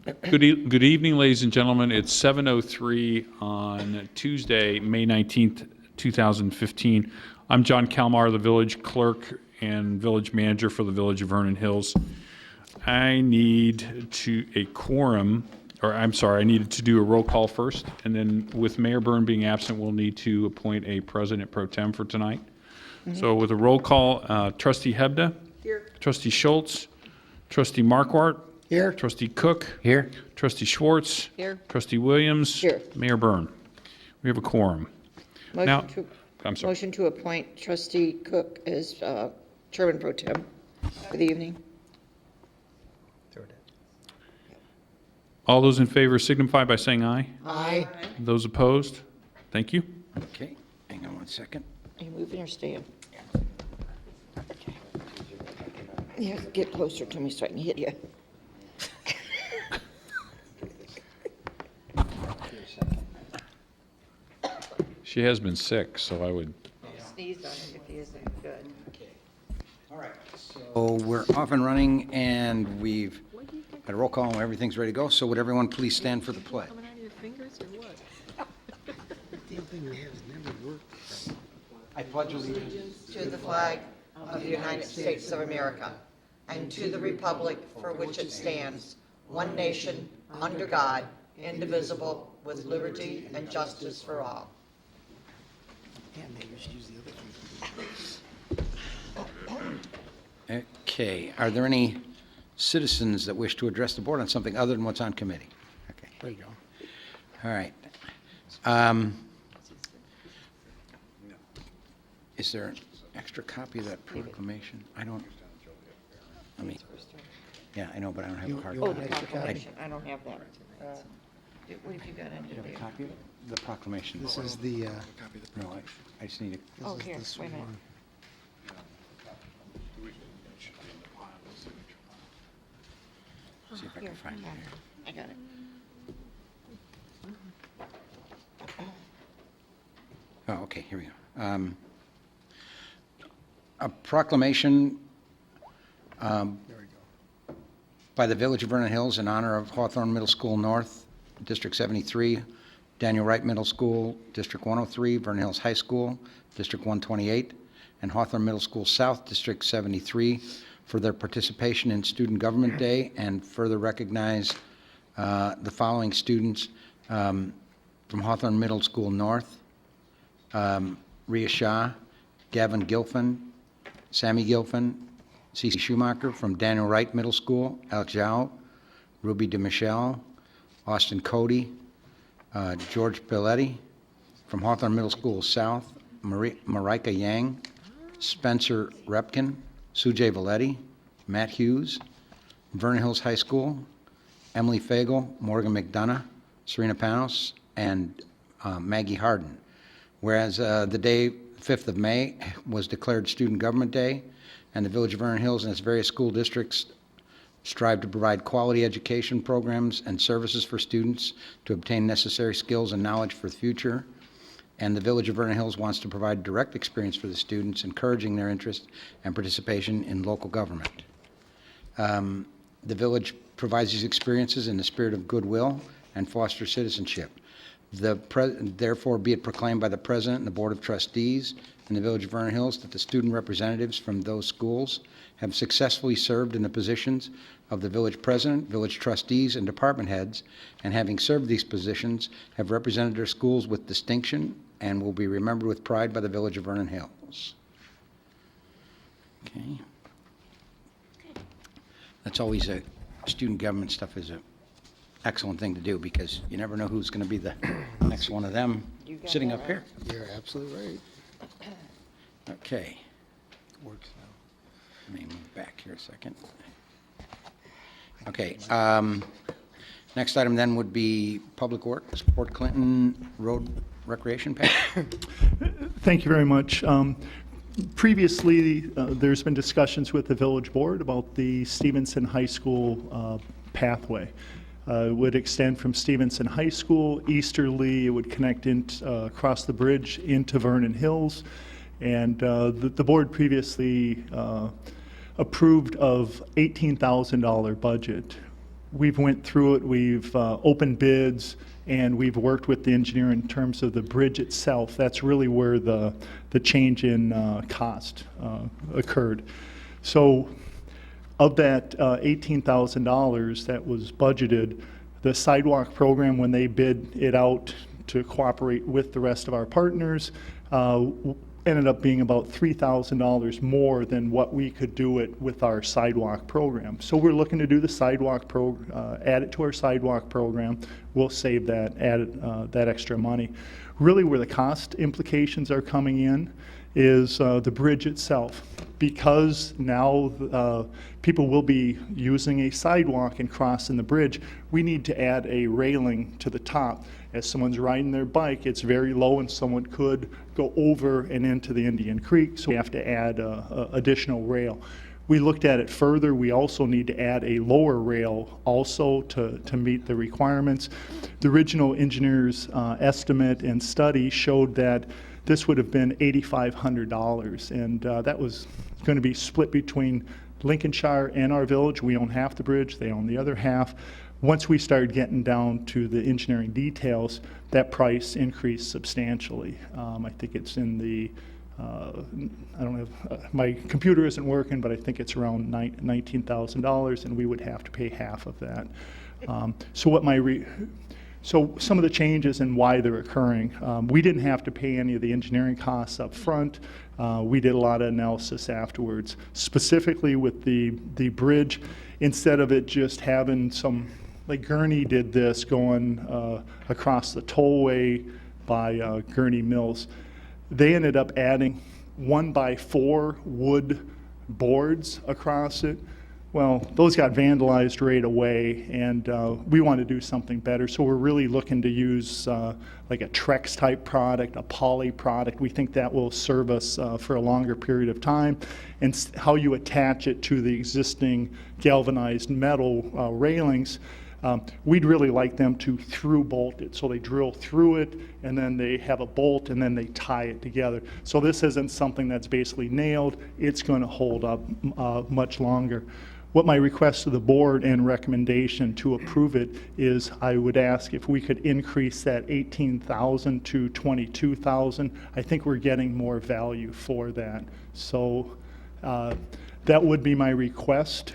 Good evening, ladies and gentlemen. It's 7:03 on Tuesday, May 19th, 2015. I'm John Kalmar, the village clerk and village manager for the Village of Vernon Hills. I needed to do a roll call first, and then with Mayor Byrne being absent, we'll need to appoint a president pro tem for tonight. So with a roll call, Trustee Hebda. Here. Trustee Schultz. Trustee Marquardt. Here. Trustee Cook. Here. Trustee Schwartz. Here. Trustee Williams. Here. Mayor Byrne. We have a quorum. Motion to appoint Trustee Cook as Chairman Pro Tem for the evening. All those in favor signify by saying aye. Aye. Those opposed? Thank you. Okay, hang on one second. Are you moving or staying? Okay. Yeah, get closer to me so I can hit you. She has been sick, so I would. Sneeze on him if he isn't good. All right, so we're off and running, and we've had a roll call, and everything's ready to go. So would everyone please stand for the pledge? Coming out of your fingers or what? Damn thing has never worked. I pledge allegiance. To the flag of the United States of America and to the republic for which it stands, one nation, under God, indivisible, with liberty and justice for all. Yeah, maybe we should use the other thing. Okay, are there any citizens that wish to address the board on something other than what's on committee? Okay, There you go. all right. Is there an extra copy of that proclamation? I don't, yeah, I know, but I don't have a hard you Oh, want the an extra copy? proclamation, I don't have that. What have you got under Do you have a there? copy of it? The proclamation. This is the, No, I just need a, Oh, this is here, this wait a minute. one. see if I Here, can find it hang on. here. I got it. Oh, okay, here we go. A proclamation There we go. by the Village of Vernon Hills in honor of Hawthorne Middle School North, District 73, Daniel Wright Middle School, District 103, Vernon Hills High School, District 128, and Hawthorne Middle School South, District 73, for their participation in Student Government Day, and further recognize the following students from Hawthorne Middle School North: Rhea Shah, Gavin Gilfin, Sammy Gilfin, Cece Schumacher from Daniel Wright Middle School, Alex Zhao, Ruby DeMichelle, Austin Cody, George Belletti from Hawthorne Middle School South, Marika Yang, Spencer Repkin, Sujay Valetti, Matt Hughes, Vernon Hills High School, Emily Fagel, Morgan McDonough, Serena Panos, and Maggie Harden. Whereas the day, 5th of May, was declared Student Government Day, and the Village of Vernon Hills and its various school districts strive to provide quality education programs and services for students to obtain necessary skills and knowledge for the future. And the Village of Vernon Hills wants to provide direct experience for the students, encouraging their interest and participation in local government. The village provides these experiences in the spirit of goodwill and fosters citizenship. Therefore, be it proclaimed by the President and the Board of Trustees in the Village of Vernon Hills that the student representatives from those schools have successfully served in the positions of the village president, village trustees, and department heads, and having served these positions, have represented their schools with distinction and will be remembered with pride by the Village of Vernon Hills. Okay. That's always student government stuff is an excellent thing to do, because you never know who's going to be the next one of them You got sitting that up here. You're absolutely right. Okay. Works now. Let me move back here a second. Okay, next item then would be Public Works, Port Clinton Road Recreation Path. Thank you very much. Previously, there's been discussions with the village board about the Stevenson High School pathway. It would extend from Stevenson High School easterly. It would connect across the bridge into Vernon Hills. And the board previously approved of $18,000 budget. we've went through it, we've opened bids, and we've worked with the engineer in terms of the bridge itself. That's really where the change in cost occurred. So of that $18,000 that was budgeted, the sidewalk program, when they bid it out to cooperate with the rest of our partners, ended up being about $3,000 more than what we could do it with our sidewalk program. So we're looking to do the sidewalk add it to our sidewalk program. We'll save that extra money. Really where the cost implications are coming in is the bridge itself. Because now people will be using a sidewalk and crossing the bridge, we need to add a railing to the top. As someone's riding their bike, it's very low and someone could go over and into the Indian Creek, so we have to add a additional rail. We looked at it further. We also need to add a lower rail also to meet the requirements. The original engineer's estimate and study showed that this would have been $8,500, and that was going to be split between Lincolnshire and our village. We own half the bridge, they own the other half. Once we started getting down to the engineering details, that price increased substantially. I think it's in the, I don't have, my computer isn't working, but I think it's around $19,000, and we would have to pay half of that. So some of the changes and why they're occurring, we didn't have to pay any of the engineering costs up front. We did a lot of analysis afterwards. Specifically with the bridge, instead of it just having some, like Gurney did this going across the tollway by Gurney Mills, they ended up adding 1x4 wood boards across it. Well, those got vandalized right away, and we want to do something better. So we're really looking to use like a Trex type product, a poly product. We think that will serve us for a longer period of time. And how you attach it to the existing galvanized metal railings, we'd really like them to through bolt it. So they drill through it, and then they have a bolt, and then they tie it together. So this isn't something that's basically nailed. It's going to hold up much longer. What my request to the board and recommendation to approve it is, I would ask if we could increase that 18,000 to 22,000. I think we're getting more value for that. So that would be my request.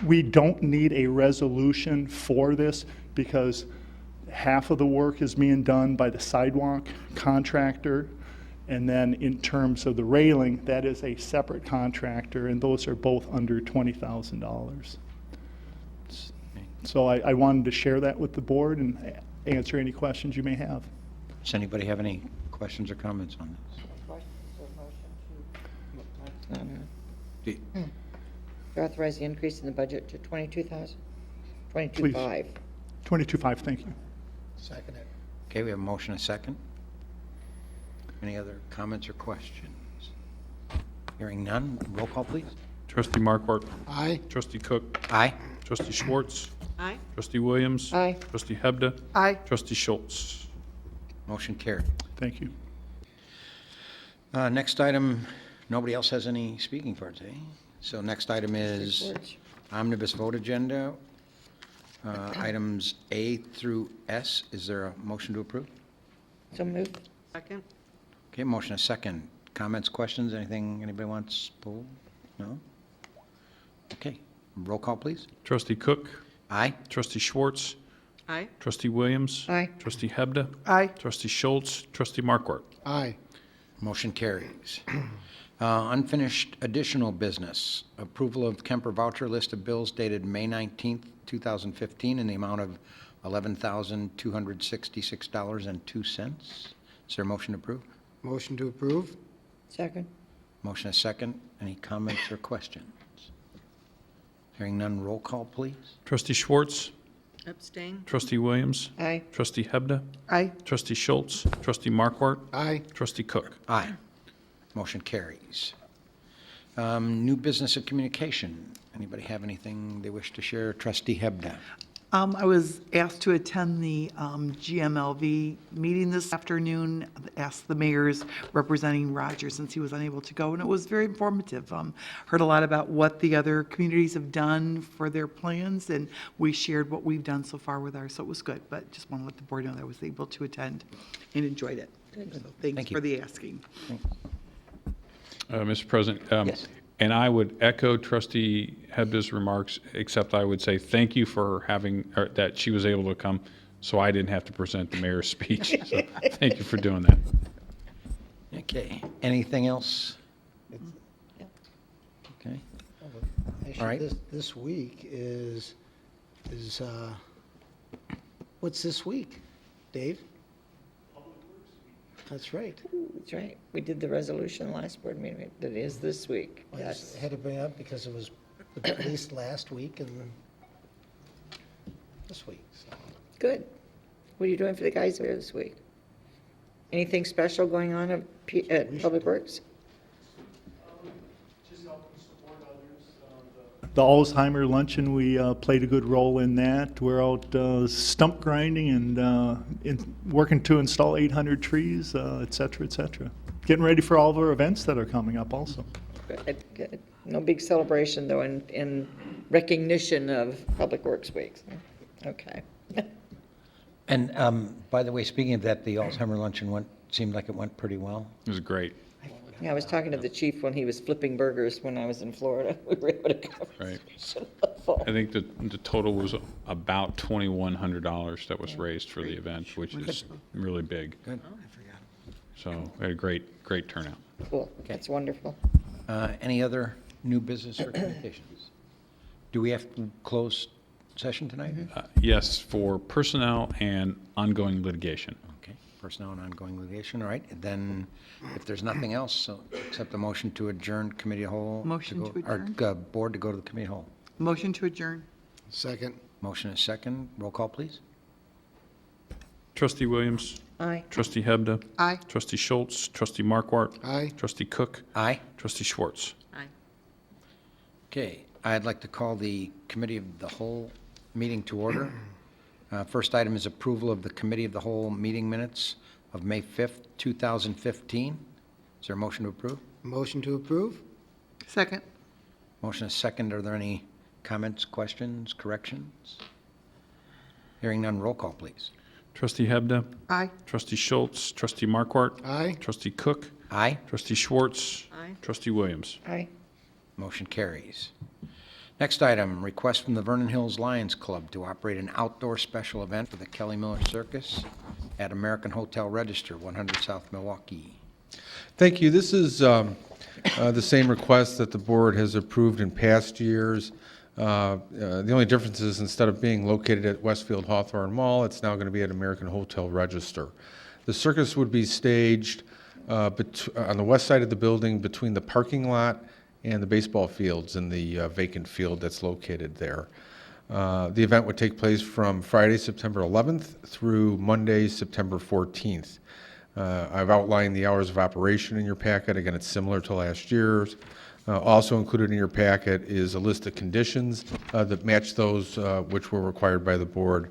We don't need a resolution for this because half of the work is being done by the sidewalk contractor. And then in terms of the railing, that is a separate contractor, and those are both under $20,000. So I wanted to share that with the board and answer any questions you may have. Does anybody have any questions or comments on this? Authorize the increase in the budget to 22,000? Please. 22,500. 22.5, thank you. Second it. Okay, we have a motion and a second. Any other comments or questions? Hearing none, roll call, please. Trustee Markwart. Aye. Trustee Cook. Aye. Trustee Schwartz. Aye. Trustee Williams. Aye. Trustee Hebda. Aye. Trustee Schultz. Motion carried. Thank you. Next item, nobody else has any speaking for today. So next item is Reports. omnibus vote agenda. Items A through S. Is there a motion to approve? So moved. Second. Okay, motion a second. Comments, questions, anything anybody wants pulled? No? Okay, roll call, please. Trustee Cook. Aye. Trustee Schwartz. Aye. Trustee Williams. Aye. Trustee Hebda. Aye. Trustee Schultz. Trustee Markwart. Aye. Motion carries. Unfinished additional business. Approval of Kemper voucher list of bills dated May 19th, 2015 in the amount of $11,266.02. Is there a motion to approve? Motion to approve? Second. Motion a second. Any comments or questions? Hearing none, roll call, please. Trustee Schwartz. Abstain. Trustee Williams. Aye. Trustee Hebda. Aye. Trustee Schultz. Trustee Markwart. Aye. Trustee Cook. Aye. Motion carries. New business of communication. Anybody have anything they wish to share? Trustee Hebda. I was asked to attend the GMLV meeting this afternoon, asked the mayors representing Roger since he was unable to go, and it was very informative. Heard a lot about what the other communities have done for their plans, and we shared what we've done so far with ours, so it was good. But just want to let the board know that I was able to attend and enjoyed it. So thanks Thank you. for the asking. Mr. President? Yes. And I would echo Trustee Hebda's remarks, except I would say thank you for having, or that she was able to come, so I didn't have to present the mayor's speech. So thank you for doing that. Okay, anything else? Okay, All right. Actually, this week is, what's this week, Dave? That's right. That's right. We did the resolution last board meeting. That is this week. I just Yes. had to bring it up because it was at least last week and then this week. So. Good. What are you doing for the guys there this week? Anything special going on at Public Works? The Alzheimer luncheon, we played a good role in that. We're out stump grinding and working to install 800 trees, et cetera, et cetera. Getting ready for all of our events that are coming up also. Good, good. No big celebration, though, in recognition of Public Works Week. Okay. and by the way, speaking of that, the Alzheimer luncheon seemed like it went pretty well. It was great. Yeah, I was talking to the chief when he was flipping burgers when I was in Florida. We were able to cover Right. full. I think the total was about $2,100 that was raised for the event, which is really big. Good. So we had a great turnout. Cool. That's wonderful. Any other new business or communications? Do we have to close session tonight? Yes, for personnel and ongoing litigation. Okay, personnel and ongoing litigation, all right. Then, if there's nothing else, so accept the motion to adjourn committee of whole. Motion to adjourn. Or board to go to the committee of whole. Motion to adjourn. Second. Motion is second. Roll call, please. Trustee Williams, Aye. Trustee Hebda, Aye. Trustee Schultz, Trustee Markwart, Aye. Trustee Cook, Aye. Trustee Schwartz. Aye. Okay, I'd like to call the committee of the whole meeting to order. First item is approval of the committee of the whole meeting minutes of May 5th, 2015. Is there a motion to approve? Motion to approve? Second. Motion is second. Are there any comments, questions, corrections? Hearing none, roll call, please. Trustee Hebda, Aye. Trustee Schultz, Trustee Markwart, Aye. Trustee Cook, Aye. Trustee Schwartz, Aye. Trustee Williams. Aye. Motion carries. Next item, request from the Vernon Hills Lions Club to operate an outdoor special event for the Kelly Miller Circus at American Hotel Register, 100 South Milwaukee. Thank you. This is the same request that the board has approved in past years. The only difference is instead of being located at Westfield Hawthorne Mall, it's now going to be at American Hotel Register. The circus would be staged on the west side of the building between the parking lot and the baseball fields in the vacant field that's located there. The event would take place from Friday, September 11th through Monday, September 14th. I've outlined the hours of operation in your packet. Again, it's similar to last year's. Also included in your packet is a list of conditions that match those which were required by the board,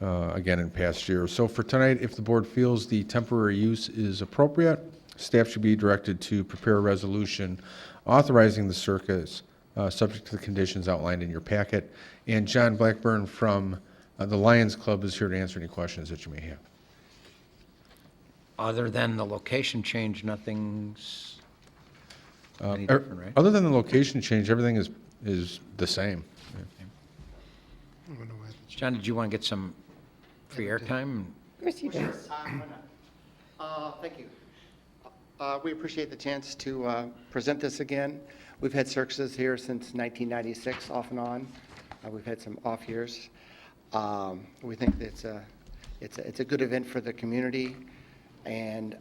again, in past years. So for tonight, if the board feels the temporary use is appropriate, staff should be directed to prepare a resolution authorizing the circus, subject to the conditions outlined in your packet. And John Blackburn from the Lions Club is here to answer any questions that you may have. Other than the location change, nothing's any different, right? Other than the location change, everything is the same. John, did you want to get some free airtime? Of course he does. Thank you. We appreciate the chance to present this again. We've had circuses here since 1996, off and on. We've had some off years. We think that it's a good event for the community, and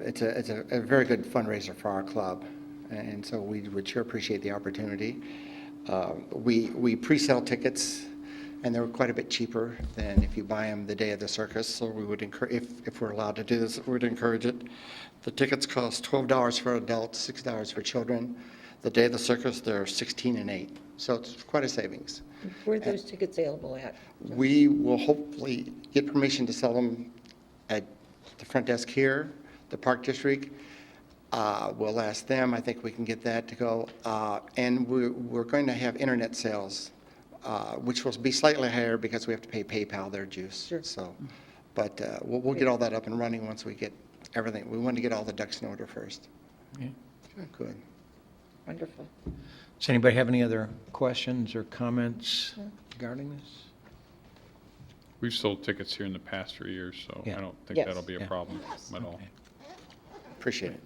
it's a very good fundraiser for our club. And so we would sure appreciate the opportunity. We pre-sell tickets, and they're quite a bit cheaper than if you buy them the day of the circus. So we would encourage, if we're allowed to do this, we would encourage it. The tickets cost $12 for adults, $6 for children. The day of the circus, they're $16 and $8. So it's quite a savings. Where are those tickets available at? We will hopefully get permission to sell them at the front desk here, the Park District. We'll ask them, I think we can get that to go. And we're going to have internet sales, which will be slightly higher because we have to pay PayPal their juice. Sure. So, but we'll get all that up and running once we get everything. We want to get all the ducks in order first. Yeah. Good. Wonderful. Does anybody have any other questions or comments regarding this? We've sold tickets here in the past 3 years, so Yeah. I don't think Yes. that'll be a Yeah. problem at all. Okay. Appreciate it.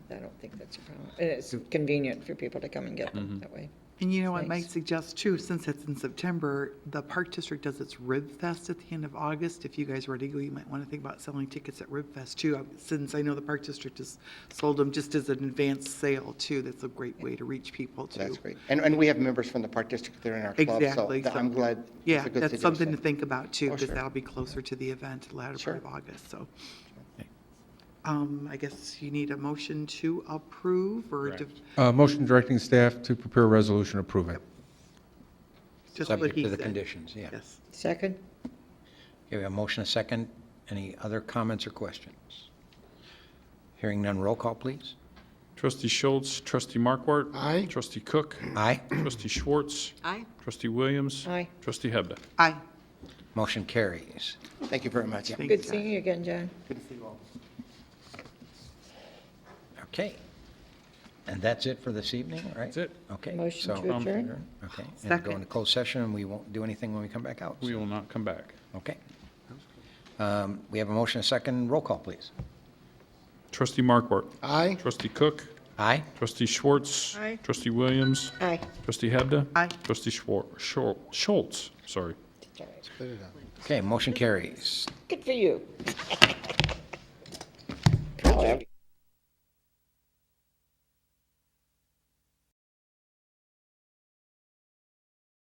I don't think that's a problem. And it's convenient for people to come and get them that way. And you know, I might Thanks. suggest too, since it's in September, the Park District does its Rib Fest at the end of August. If you guys are ready to go, you might want to think about selling tickets at Rib Fest too. Since I know the Park District has sold them just as an advanced sale too. That's a great way to reach people too. That's great. And we have members from the Park District there in our club, Exactly. so I'm glad. it's Yeah, a good that's to do something so. to think about too, Oh, because sure. that'll be closer to the event, the latter Sure. part of August, so. I guess you need a motion to approve or to, Correct. Motion directing staff to prepare a resolution approving. just what Subject he to the said. conditions, yeah. Yes. Second? Okay, we have a motion, a second. Any other comments or questions? Hearing none, roll call, please. Trustee Schultz, Trustee Markwart. Aye. Trustee Cook. Aye. Trustee Schwartz. Aye. Trustee Williams. Aye. Trustee Hebda. Aye. Motion carries. Thank you very much. Thank Good you, seeing you again, John. Good to see you all. Okay. And that's it for this evening, right? That's it. Okay. Motion so- to adjourn? Okay. And Second. go into closed session, and we won't do anything when we come back out. We will not come back. Okay. We have a motion, a second. Roll call, please. Trustee Markwart. Aye. Trustee Cook. Aye. Trustee Schwartz. Aye. Trustee Williams. Aye. Trustee Hebda. Aye. Trustee Schultz, sorry. Split it up. Okay, motion carries. Good for you. Proud of you.